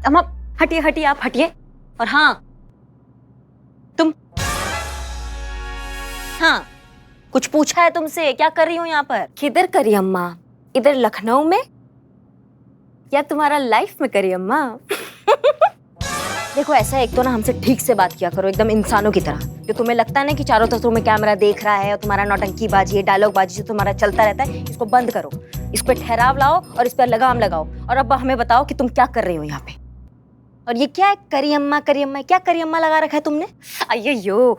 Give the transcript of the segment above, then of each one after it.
अम्मा हटिए हटिए, आप हटिए। और हाँ तुम, हाँ कुछ पूछा है तुमसे, क्या कर रही हो यहाँ पर? किधर करी अम्मा? इधर लखनऊ में या तुम्हारा लाइफ में करी अम्मा? देखो ऐसा, एक तो ना हमसे ठीक से बात किया करो, एकदम इंसानों की तरह। जो तुम्हें लगता है ना कि चारों तरफ तुम्हें कैमरा देख रहा है और तुम्हारा नौटंकी बाजी है, डायलॉग बाजी जो तुम्हारा चलता रहता है, इसको बंद करो। इस पर ठहराव लाओ और इस पर लगाम लगाओ। और अब हमें बताओ कि तुम क्या कर रही हो यहाँ पे। और ये क्या है करी अम्मा, क्या करी अम्मा लगा रखा है तुमने? अय्यो,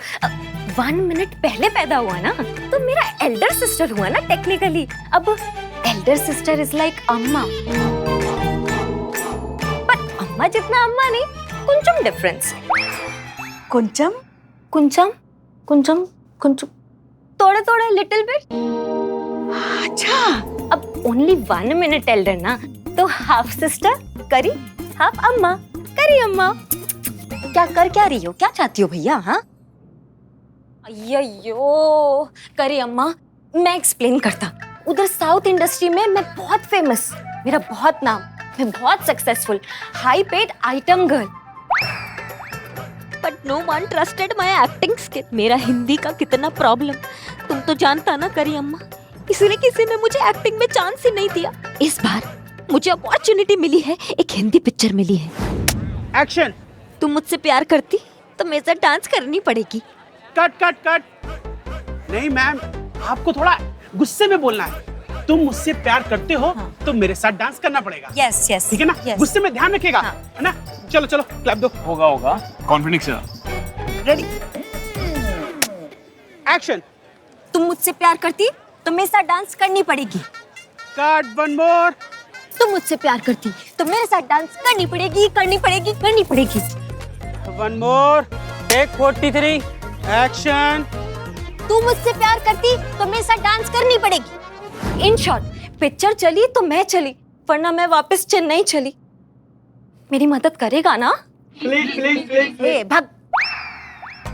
1 मिनट पहले पैदा हुआ ना तो मेरा एल्डर सिस्टर हुआ ना टेक्निकली। अब एल्डर सिस्टर इज लाइक अम्मा, पर अम्मा जितना अम्मा नहीं, कुंचम डिफरेंस। कुंचम कुंचम कुंचम कुंचम, थोड़े थोड़े लिटिल बिट। अच्छा, अब ओनली 1 मिनट एल्डर ना, तो हाफ सिस्टर करी, हाफ अम्मा करी अम्मा। क्या रही हो, क्या चाहती हो भैया? हाँ अय्यो करी अम्मा, मैं एक्सप्लेन करता। उधर साउथ इंडस्ट्री में मैं बहुत फेमस, मेरा बहुत नाम, मैं बहुत successful, high paid item girl. But no one trusted my acting skill. मेरा हिंदी का कितना प्रॉब्लम तुम तो जानता ना करी अम्मा, इसलिए किसी ने मुझे एक्टिंग में चांस ही नहीं दिया। इस बार मुझे अपॉर्चुनिटी मिली है, एक हिंदी पिक्चर मिली है। एक्शन। तुम मुझसे प्यार करती तो मेरे साथ डांस करनी पड़ेगी। Cut cut cut. नहीं मैम, आपको थोड़ा गुस्से में बोलना है। तुम मुझसे प्यार करते हो तो मेरे साथ डांस करना पड़ेगा। यस यस, ठीक है ना? गुस्से में ध्यान रखिएगा, है ना? चलो चलो क्लैप दो। होगा कॉन्फिडेंस से। Ready, action. तुम मुझसे प्यार करती तो मेरे साथ डांस करनी पड़ेगी। Cut, one more. तुम मुझसे प्यार करती तो मेरे साथ डांस करनी पड़ेगी, करनी पड़ेगी, करनी पड़ेगी। One more, take 43, action. तू मुझसे प्यार करती तो मेरे साथ डांस करनी पड़ेगी। इन शॉर्ट, पिक्चर चली तो मैं चली, वरना मैं वापस चेन्नई चली। मेरी मदद करेगा ना? Please please please. ए भाग।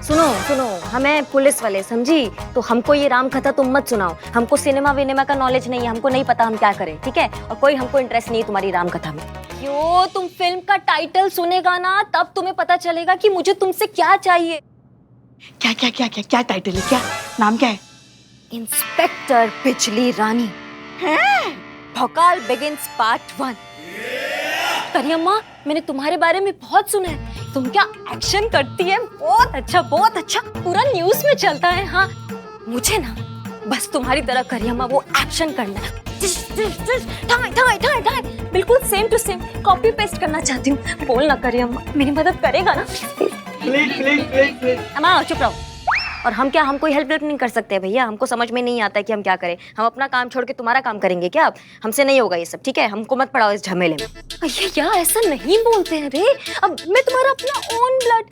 सुनो सुनो, हमें पुलिस वाले समझी, तो हमको ये राम कथा तुम मत सुनाओ। हमको सिनेमा विनेमा का नॉलेज नहीं है, हमको नहीं पता हम क्या करें, ठीक है? और कोई हमको इंटरेस्ट नहीं है तुम्हारी राम कथा में। क्यों? तुम फिल्म का टाइटल सुनेगा ना, तब तुम्हें पता चलेगा कि मुझे तुमसे क्या चाहिए। क्या क्या क्या क्या क्या टाइटल है, क्या नाम क्या है? इंस्पेक्टर बिजली रानी है, भोकाल बिगिंस पार्ट 1। करी अम्मा, मैंने तुम्हारे बारे में बहुत सुना है, तुम क्या एक्शन करती है, बहुत अच्छा बहुत अच्छा, पूरा न्यूज़ में चलता है। हाँ, मुझे ना बस तुम्हारी तरह करी अम्मा वो एक्शन करना है, ठाई ठाई ठाई ठाई, बिल्कुल same to same copy paste करना चाहती हूँ। बोल ना करी अम्मा, मेरी मदद करेगा ना? Please please please please. अम्मा चुप रहो। और हम क्या, हम कोई हेल्प नहीं कर सकते भैया, हमको समझ में नहीं आता है कि हम क्या करें। हम अपना काम छोड़ के तुम्हारा काम करेंगे क्या? अब हमसे नहीं होगा ये सब, ठीक है? हमको मत पड़ाओ इस झमेले में। अरे यार ऐसा नहीं बोलते हैं रे, अब मैं तुम्हारा अपना ओन ब्लड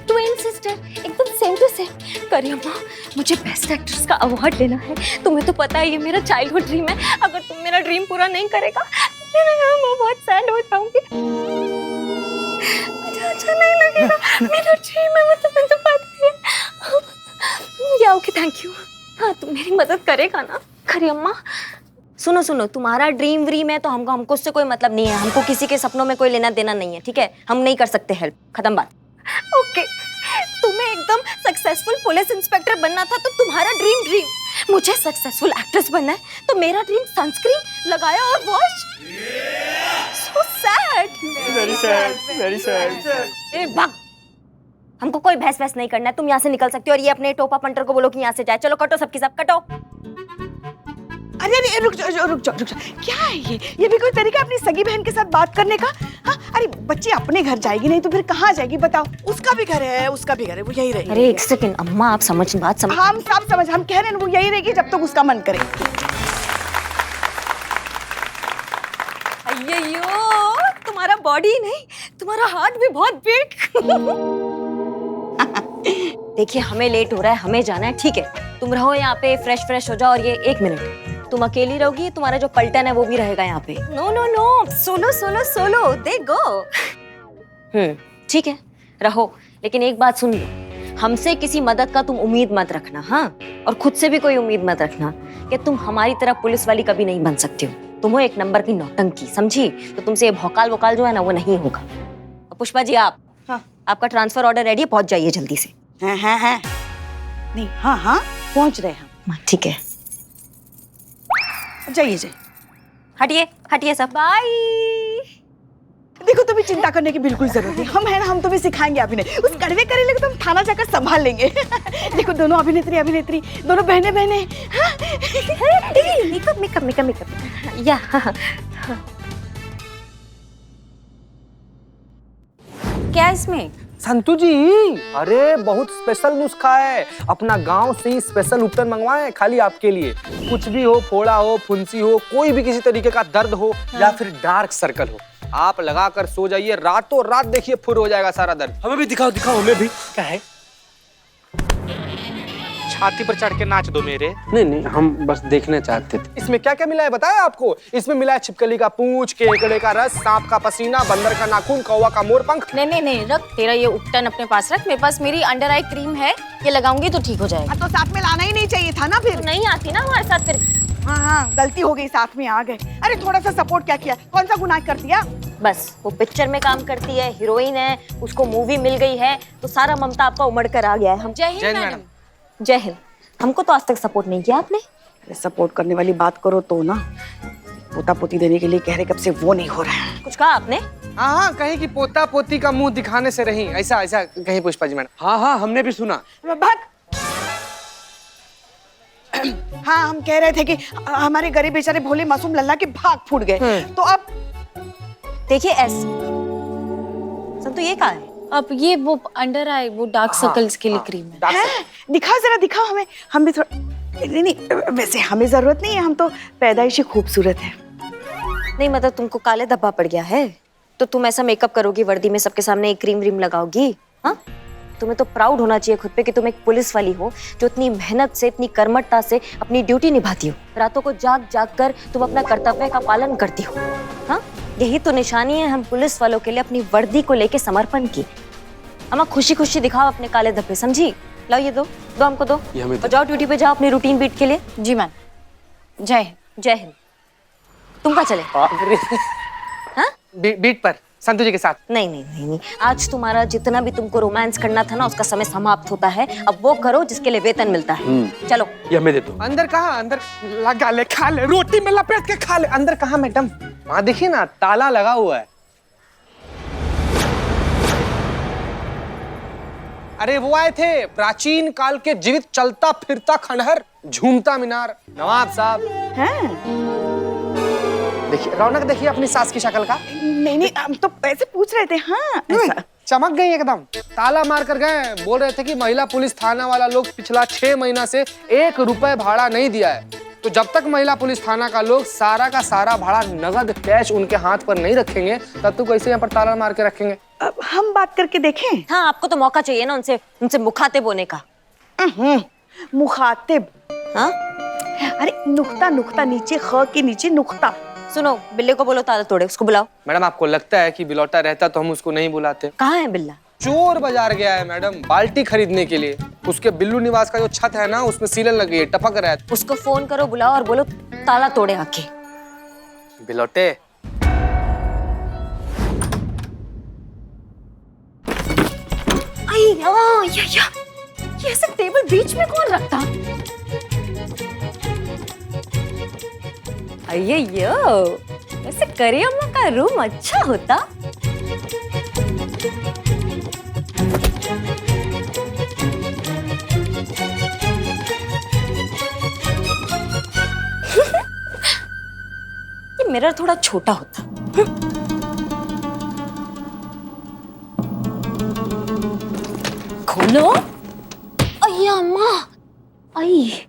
ट्विन सिस्टर, एकदम सेम टू सेम। करी अम्मा, मुझे बेस्ट एक्ट्रेस का अवार्ड लेना है, तुम्हें तो पता है ये मेरा चाइल्डहुड ड्रीम है। अगर तुम मेरा ड्रीम पूरा नहीं करेगा तो मैं बहुत सैड हो जाऊंगी, मुझे अच्छा नहीं लगेगा। मेरा ड्रीम है, मतलब मैं तो पाती है। या ओके, थैंक यू। हाँ, तुम मेरी मदद करेगा ना करी अम्मा? सुनो सुनो, तुम्हारा ड्रीम व्रीम है तो हमको उससे कोई मतलब नहीं है, हमको किसी के सपनों में कोई लेना देना नहीं है, ठीक है? हम नहीं कर सकते हेल्प, खत्म बात। ओके, तुम्हें एकदम सक्सेसफुल पुलिस इंस्पेक्टर बनना था तो तुम्हारा ड्रीम, मुझे सक्सेसफुल एक्ट्रेस बनना है तो मेरा ड्रीम सनस्क्रीन लगाया और wash. So sad, very sad, very sad. ए भाग, हमको कोई बहस वहस नहीं करना है, तुम यहाँ से निकल सकती हो। और ये अपने टोपा पंटर को बोलो कि यहाँ से जाए। चलो कटो, सबकी सब कटो। अरे अरे रुक जाओ रुक जाओ रुक जाओ, क्या है ये भी कोई तरीका अपनी सगी बहन के साथ बात करने का? हाँ, अरे बच्ची अपने घर जाएगी नहीं तो फिर कहाँ जाएगी बताओ? उसका भी घर है, उसका भी घर है, वो यही रहेगी। अरे एक सेकंड अम्मा, आप बात समझ। हम सब समझ, हम कह रहे हैं वो यही रहेगी जब तक उसका मन करे। अय्यो, तुम्हारा बॉडी नहीं, तुम्हारा हार्ट भी बहुत बिग। देखिए हमें लेट हो रहा है, हमें जाना है, ठीक है? तुम रहो यहाँ पे, फ्रेश हो जाओ। और ये 1 मिनट तुम अकेली रहोगी, तुम्हारा जो पलटन है वो भी रहेगा यहाँ पे। नो नो नो, सोलो दे गो। ठीक है, रहो, लेकिन एक बात सुन लो, हमसे किसी मदद का तुम उम्मीद मत रखना, हाँ? और खुद से भी कोई उम्मीद मत रखना कि तुम हमारी तरह पुलिस वाली कभी नहीं बन सकती हो। तुम हो एक नंबर की नौटंकी, समझी? तो तुमसे ये भौकाल वोकाल जो है ना वो नहीं होगा। और पुष्पा जी आप, हाँ। आपका ट्रांसफर ऑर्डर रेडी है, पहुंच जाइए जल्दी से। हैं। नहीं, हाँ पहुंच रहे हैं हाँ, ठीक है। हम। जाइए। हटिए सब, बाय। देखो, तुम्हें चिंता करने की बिल्कुल जरूरत नहीं। हम है ना, हम तुम्हें सिखाएंगे अभिनय। उस कड़वे करेले को तुम थाना जाकर संभाल लेंगे। देखो, दोनों अभिनेत्री, दोनों बहने। मेकअप या क्या इसमें? संतू जी, अरे बहुत स्पेशल नुस्खा है। अपना गांव से ही स्पेशल उपटन मंगवाए खाली आपके लिए। कुछ भी हो, फोड़ा हो, फुंसी हो, कोई भी किसी तरीके का दर्द हो या फिर डार्क सर्कल हो, आप लगा कर सो जाइए, रातों रात देखिए फुर हो जाएगा सारा दर्द। हमें भी दिखाओ हमें भी। क्या है? छाती पर चढ़ के नाच दो मेरे। नहीं, हम बस देखना चाहते थे। इसमें क्या क्या मिला है बताया आपको? इसमें मिला है छिपकली का पूंछ, केकड़े का रस, सांप का पसीना, बंदर का नाखून, कौवा का मोरपंख। नहीं रख, तेरा ये उपटन अपने पास रख। मेरे पास मेरी अंडर आई क्रीम है, ये लगाऊंगी तो ठीक हो जाएगा। तो साथ में लाना ही नहीं चाहिए था ना फिर। नहीं आती ना हमारे साथ फिर। हाँ, गलती हो गई, साथ में आ गए। अरे थोड़ा सा सपोर्ट क्या किया? कौन सा गुनाह कर दिया? बस वो पिक्चर में काम करती है, हीरोइन है, उसको मूवी मिल गई है तो सारा ममता आपका उमड़ कर आ गया है। हम जय हिंद मैडम। जय हिंद। हमको तो आज तक सपोर्ट नहीं किया आपने। अरे सपोर्ट करने वाली बात करो तो ना, पोता पोती देने के लिए कह रहे, कब से वो नहीं हो रहा है। कुछ कहा आपने? हाँ, कहीं कि पोता पोती का मुंह दिखाने से रही, ऐसा कहीं पुष्पा जी मैडम। हाँ, हमने भी सुना। भाग। हाँ, हम कह रहे थे कि हमारे गरीब बेचारे भोले मासूम लल्ला के भाग फूट गए। तो अब देखिए ऐसे संतु ये कहा है? अब ये वो अंडर आई वो डार्क सर्कल्स के लिए क्रीम है। दिखाओ जरा, दिखाओ हमें। हम भी थोड़ा। नहीं, वैसे हमें जरूरत नहीं है, हम तो पैदाइशी खूबसूरत है। नहीं मतलब तुमको काले धब्बा पड़ गया है तो तुम ऐसा मेकअप करोगी, वर्दी में सबके सामने एक क्रीम व्रीम लगाओगी? हाँ, तुम्हें तो प्राउड होना चाहिए खुद पे कि तुम एक पुलिस वाली हो जो इतनी मेहनत से, इतनी कर्मठता से अपनी ड्यूटी निभाती हो। रातों को जाग कर तुम अपना कर्तव्य का पालन करती हो। हाँ, यही तो निशानी है हम पुलिस वालों के लिए अपनी वर्दी को लेके समर्पण की। अम्मा खुशी खुशी दिखाओ अपने काले धब्बे, समझी? लाओ ये दो हमको दो। और जाओ ड्यूटी पे जाओ अपनी रूटीन बीट के लिए। जी मैम। जय हिंद। जय हिंद। तुम कहाँ चले? हाँ? बीट पर संतू जी के साथ। नहीं, आज तुम्हारा जितना भी तुमको रोमांस करना था ना उसका समय समाप्त होता है। अब वो करो जिसके लिए वेतन मिलता है। चलो। ये हमें दे दो। अंदर कहाँ? अंदर लगा ले, खा ले, रोटी में लपेट के खा ले। अंदर कहाँ मैडम? वहाँ देखिए ना, ताला लगा हुआ है। अरे वो आए थे प्राचीन काल के जीवित चलता फिरता खंडहर, झूमता मीनार, नवाब साहब। हैं? देखिए रौनक, देखिए अपनी सास की शक्ल का। नहीं, हम तो ऐसे पूछ रहे थे। हाँ, ऐसा। चमक गई एकदम। ताला मार कर गए। बोल रहे थे कि महिला पुलिस थाना वाला लोग पिछला 6 महीना से 1 रुपए भाड़ा नहीं दिया है। तो जब तक महिला पुलिस थाना का लोग सारा का सारा भाड़ा नगद कैश उनके हाथ पर नहीं रखेंगे, तब तो कैसे यहाँ पर ताला मार के रखेंगे? अब हम बात करके देखें। हाँ, आपको तो मौका चाहिए ना उनसे मुखातिब होने का। मुखातिब? हाँ, अरे नुक्ता नीचे, ख के नीचे नुक्ता। सुनो, बिल्ले को बोलो ताला तोड़े, उसको बुलाओ। मैडम आपको लगता है कि बिलौटा रहता तो हम उसको नहीं बुलाते? कहाँ है बिल्ला? चोर बाजार गया है मैडम बाल्टी खरीदने के लिए। उसके बिल्लू निवास का जो छत है ना, उसमें सीलन लगी है, टपक रहा है। उसको फोन करो, बुलाओ और बोलो ताला तोड़े आके। बिलौटे। ये ऐसे टेबल बीच में कौन रखता? अय्यो, वैसे करियम्मा का रूम अच्छा होता। ये मिरर थोड़ा छोटा होता। खोलो। अय्या अम्मा, आई।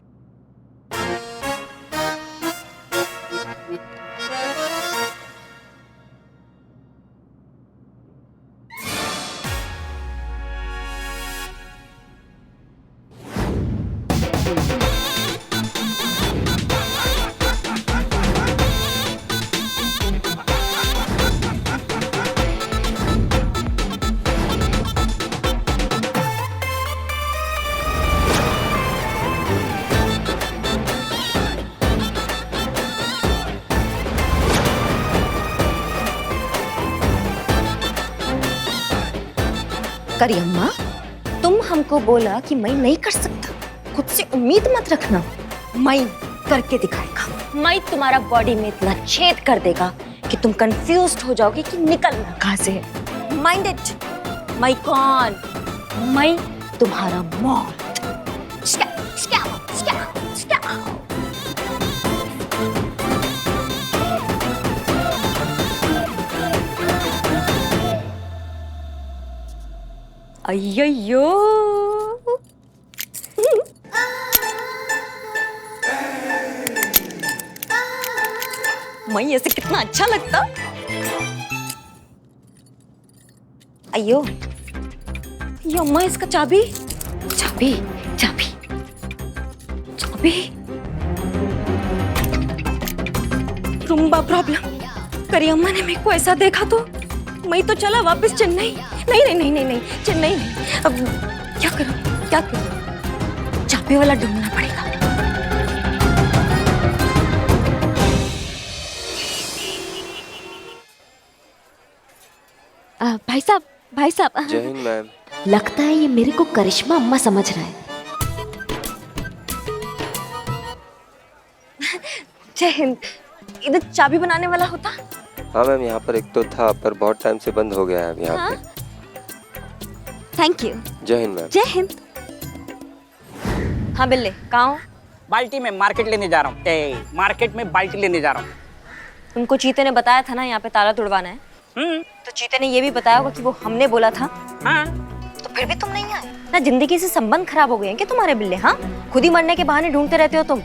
करियम्मा, तुम हमको बोला कि मैं नहीं कर सकता, खुद से उम्मीद मत रखना। मैं करके दिखाएगा। मैं तुम्हारा बॉडी में इतना छेद कर देगा कि तुम कंफ्यूज्ड हो जाओगे कि निकलना कहाँ से है। Mind it. मैं कौन? मैं तुम्हारा मौत। अय्यो, मैं ऐसे कितना अच्छा लगता। अयो यो अम्मा, इसका चाबी चाबी चाबी चाबी। रुम्बा प्रॉब्लम। करी अम्मा ने मेरे को ऐसा देखा तो मैं तो चला वापस चेन्नई। नहीं नहीं नहीं नहीं नहीं, चेन्नई नहीं। अब क्या करूं, क्या करूं? चाबी वाला ढूंढना पड़ेगा। भाई साहब। जय हिंद मैम। लगता है ये मेरे को करिश्मा अम्मा समझ रहा है। जय हिंद। इधर चाबी बनाने वाला होता? हाँ मैम, यहाँ पर एक तो था पर बहुत टाइम से बंद हो गया है अब यहाँ पे। Thank you. जय हिंद मैम। जय हिंद। हाँ बिल्ले, कहाँ हो? बाल्टी में मार्केट लेने जा रहा हूँ। मार्केट में बाल्टी लेने जा रहा हूँ। तुमको चीते ने बताया था ना यहाँ पे ताला तुड़वाना है। तो चीते ने ये भी बताया होगा कि वो हमने बोला था। हाँ। तो फिर भी तुम नहीं आए ना। जिंदगी से संबंध खराब हो गए हैं क्या तुम्हारे बिल्ले? हाँ, खुद ही मरने के बहाने ढूंढते रहते हो तुम।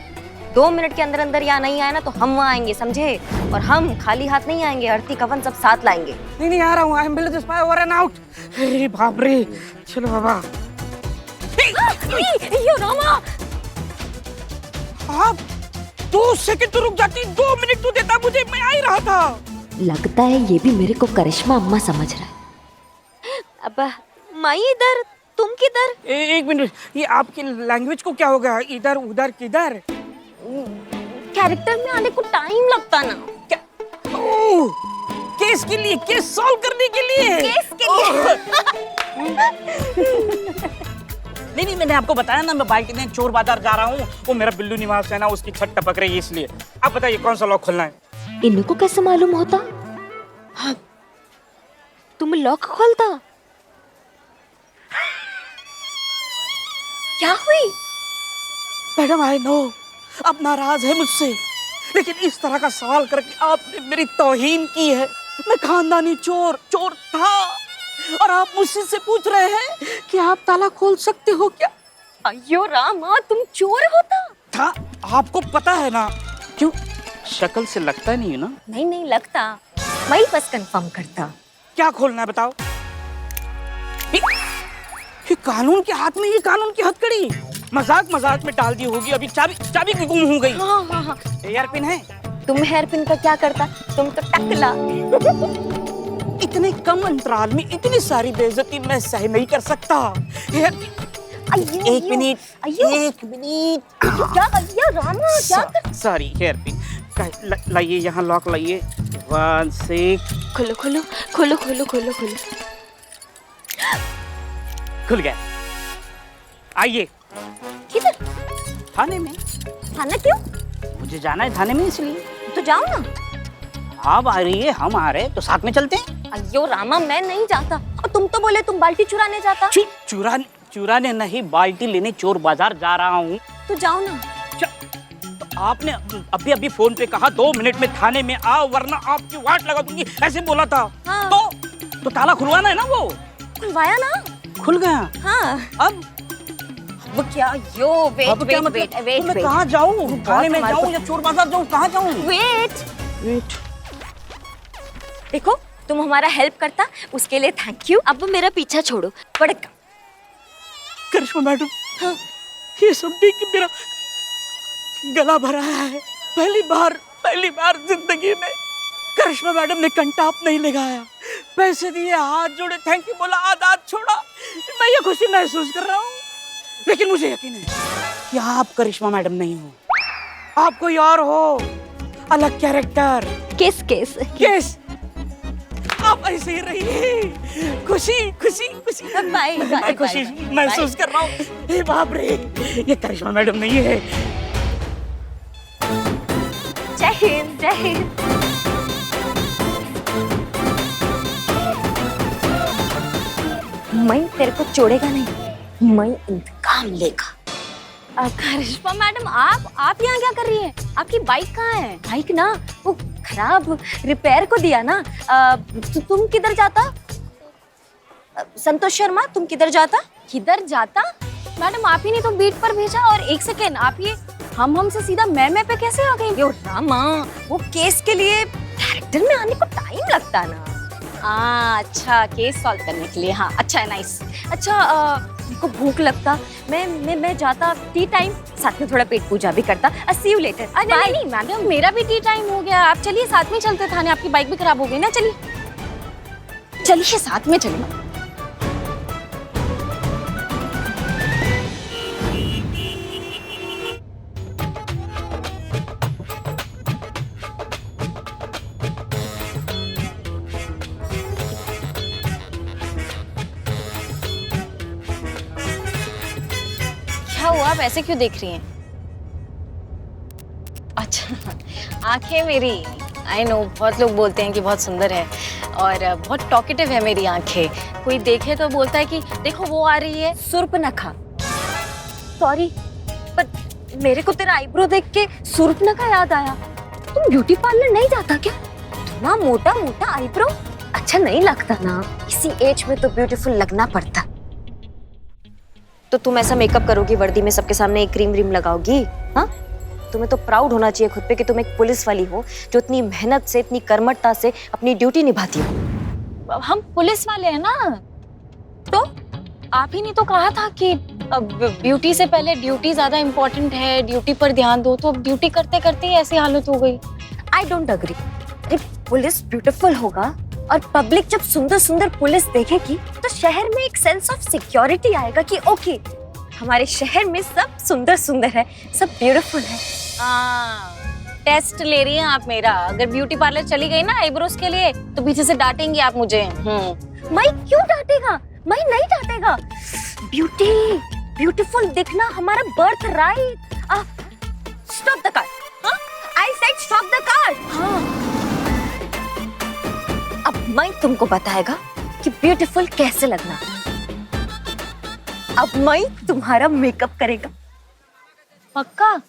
2 मिनट के अंदर अंदर यहाँ नहीं आए ना तो हम वहाँ आएंगे, समझे? और हम खाली हाथ नहीं आएंगे, अर्थी कफन सब साथ लाएंगे। नहीं आ रहा हूँ। I am build this over and out. अरे बाप रे, चलो बाबा। यो रामा, आप 2 सेकंड तो रुक जाती। 2 मिनट तो देता मुझे, मैं आ ही रहा था। लगता है ये भी मेरे को करिश्मा अम्मा समझ रहा है। अब मैं इधर, तुम किधर? एक मिनट, ये आपकी लैंग्वेज को क्या हो गया? इधर उधर किधर? कैरेक्टर में आने को टाइम लगता ना। क्या? ओह, केस के लिए, केस सॉल्व करने के लिए। केस के लिए। नहीं, मैंने आपको बताया ना, मैं बाइक में चोर बाजार जा रहा हूँ। वो मेरा बिल्लू निवास है ना, उसकी छत टपक रही है इसलिए। आप बताइए कौन सा लॉक खोलना है? इनको कैसे मालूम होता? हाँ, तुम लॉक खोलता? क्या हुई? मैडम आई नो आप नाराज है मुझसे, लेकिन इस तरह का सवाल करके आपने मेरी तौहीन की है। मैं खानदानी चोर था और आप मुझसे से पूछ रहे हैं कि आप ताला खोल सकते हो क्या? अयो रामा, तुम चोर होता? था, आपको पता है ना। क्यों, शक्ल से लगता नहीं है ना? नहीं लगता, मैं बस कंफर्म करता। क्या खोलना है बताओ? ये कानून के हाथ में, ये कानून की हथकड़ी मजाक में डाल दी होगी। अभी चाबी की गुम हो गई। हाँ। हेयर पिन है? तुम हेयर पिन का क्या करता? तुम तो टकला। इतने कम अंतराल में इतनी सारी बेइज्जती मैं सह नहीं कर सकता। Hair pin. एक मिनट। क्या भैया रामा, क्या कर? सॉरी, हेयर पिन लाइए, यहाँ लॉक लाइए। 1 6। खोलो। खुल गया। आइए। किधर? थाने में। थाना क्यों? मुझे जाना है थाने में, इसलिए। तो जाओ ना। आप आ रही है, हम आ रहे हैं, तो साथ में चलते हैं। अयो रामा, मैं नहीं जाता। और तुम तो बोले तुम बाल्टी चुराने जाता। चुराने नहीं, बाल्टी लेने चोर बाजार जा रहा हूँ। तो जाओ ना। तो आपने अभी फोन पे कहा 2 मिनट में थाने में आओ वरना आपकी वाट लगा दूंगी, ऐसे बोला था। हाँ। तो ताला खुलवाना है ना? वो खुलवाया ना? खुल गया। हाँ। अब वो क्या? यो अब क्या मतलब? तो मैं कहाँ जाऊँ? थाने में जाऊँ या चोर बाजार जाऊँ? कहाँ जाऊँ? वेट। देखो, तुम हमारा हेल्प करता, उसके लिए थैंक यू। अब मेरा पीछा छोड़ो। बड़का करिश्मा मैडम, हाँ। ये सब देख के मेरा गला भरा है। पहली बार जिंदगी में करिश्मा मैडम ने कंटाप नहीं लगाया, पैसे दिए, हाथ जोड़े, थैंक यू बोला, आदात छोड़ा। मैं ये खुशी महसूस कर रहा हूँ, लेकिन मुझे यकीन है कि आप करिश्मा मैडम नहीं हो, आप कोई और हो, अलग कैरेक्टर। केस आप ऐसे ही रहिए। खुशी खुशी खुशी बाय मैं खुशी महसूस कर रहा हूँ। हे बाप रे, ये करिश्मा मैडम नहीं है। जय हिंद जय हिंद। मैं तेरे को छोड़ेगा नहीं, मैं इंतकाम लेगा। करिश्मा मैडम, आप यहाँ क्या कर रही हैं? आपकी बाइक कहाँ है? बाइक ना वो खराब, रिपेयर को दिया ना। तुम किधर जाता? संतोष शर्मा, तुम किधर जाता? किधर जाता? मैडम आप ही ने तो बीट पर भेजा। और एक सेकेंड, आप ये हमसे सीधा मैं पे कैसे आ गई? यो रामा, वो केस के लिए कैरेक्टर में आने को टाइम लगता है ना। अच्छा, केस सॉल्व करने के लिए। हाँ, अच्छा है, नाइस। अच्छा मेरे को भूख लगता, मैं जाता टी टाइम, साथ में थोड़ा पेट पूजा भी करता। सी यू लेटर। नहीं नहीं मैडम, मेरा भी टी टाइम हो गया। आप चलिए साथ में चलते थाने, आपकी बाइक भी खराब हो गई ना। चलिए साथ में चलिए। क्या हुआ, आप ऐसे क्यों देख रही हैं? अच्छा, आंखें मेरी, आई नो, बहुत लोग बोलते हैं कि बहुत सुंदर है और बहुत टॉकेटिव है मेरी आंखें। कोई देखे तो बोलता है कि देखो वो आ रही है। सुर्पनखा, सॉरी, पर मेरे को तेरा आईब्रो देख के सुर्पनखा याद आया। तुम ब्यूटी पार्लर नहीं जाता क्या? इतना मोटा मोटा आईब्रो अच्छा नहीं लगता ना। इसी एज में तो ब्यूटीफुल लगना पड़ता। तो तुम ऐसा मेकअप करोगी, वर्दी में सबके सामने एक क्रीम व्रीम लगाओगी? हाँ, तुम्हें तो प्राउड होना चाहिए खुद पे कि तुम एक पुलिस वाली हो जो इतनी मेहनत से, इतनी कर्मठता से अपनी ड्यूटी निभाती हो। हम पुलिस वाले हैं ना। तो आप ही ने तो कहा था कि ब्यूटी से पहले ड्यूटी ज्यादा इम्पोर्टेंट है, ड्यूटी पर ध्यान दो। तो अब ड्यूटी करते करते ही ऐसी हालत हो गई। I don't agree. अरे पुलिस ब्यूटीफुल होगा और पब्लिक जब सुंदर सुंदर पुलिस देखेगी तो शहर में एक सेंस ऑफ सिक्योरिटी आएगा कि ओके, हमारे शहर में सब सुंदर सुंदर है, सब ब्यूटीफुल है। टेस्ट ले रही हैं आप मेरा। अगर ब्यूटी पार्लर चली गई ना आईब्रोज के लिए तो पीछे से डांटेंगी आप मुझे। मैं क्यों डांटेगा? मैं नहीं डांटेगा। ब्यूटीफुल दिखना हमारा birth right. Stop the car. I said stop the car. अब मैं तुमको बताएगा कि ब्यूटीफुल कैसे लगना। अब मैं तुम्हारा मेकअप करेगा। पक्का?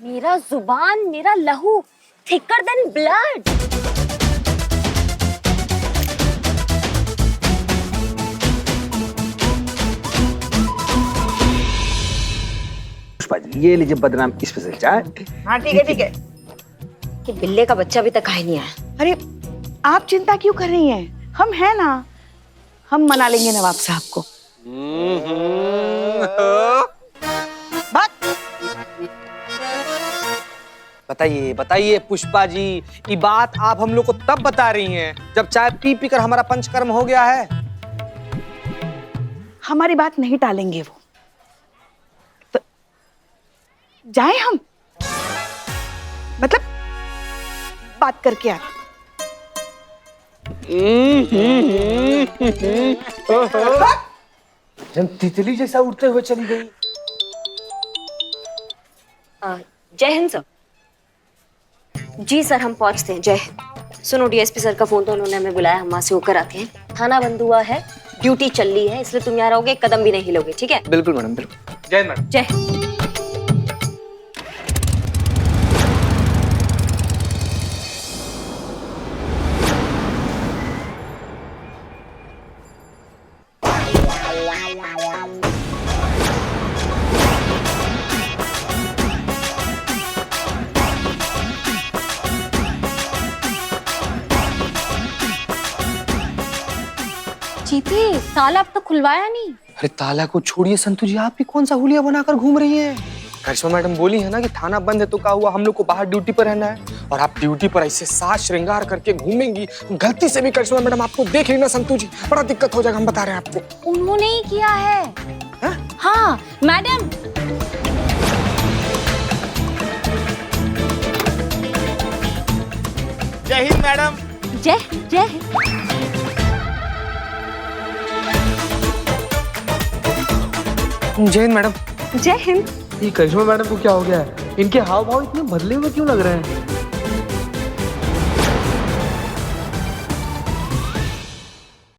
मेरा जुबान, मेरा लहू thicker than blood. Pushpa ji, ये लीजिए बदनाम स्पेशल चाय। हाँ ठीक है ठीक है। कि बिल्ले का बच्चा भी तक आया नहीं आया। अरे आप चिंता क्यों कर रही हैं? हम हैं ना, हम मना लेंगे नवाब साहब को। बताइए बताइए पुष्पा जी, ये बात आप हम लोग को तब बता रही हैं जब चाय पी पी कर हमारा पंचकर्म हो गया है। हमारी बात नहीं टालेंगे वो। तो जाए हम, मतलब बात करके आए। तितली जैसा उड़ते हुए चली गई। जय हिंद सर। जी सर, हम पहुंचते हैं। जय हिंद। सुनो, डीएसपी सर का फोन तो उन्होंने हमें बुलाया, हम वहां से होकर आते हैं। थाना बंद हुआ है, ड्यूटी चल रही है, इसलिए तुम यहाँ रहोगे, एक कदम भी नहीं हिलोगे, ठीक है? बिल्कुल मैडम, बिल्कुल। जय मैडम। जय हिंद। जीती, ताला अब तक खुलवाया नहीं। अरे ताला को छोड़िए संतु जी, आप भी कौन सा हुलिया बनाकर घूम रही हैं? करिश्मा मैडम बोली है ना कि थाना बंद है, तो क्या हुआ, हम लोग को बाहर ड्यूटी पर रहना है। और आप ड्यूटी पर ऐसे साज श्रृंगार करके घूमेंगी, गलती से भी करिश्मा मैडम आपको देख ली ना संतु जी, बड़ा दिक्कत हो जाएगा, हम बता रहे हैं आपको। उन्होंने ही किया है। हा? हाँ मैडम। जय हिंद मैडम। जय जय हिंद। जय हिंद मैडम। जय हिंद। ये करिश्मा मैडम को क्या हो गया है? इनके हाव भाव इतने बदले हुए क्यों लग रहे हैं?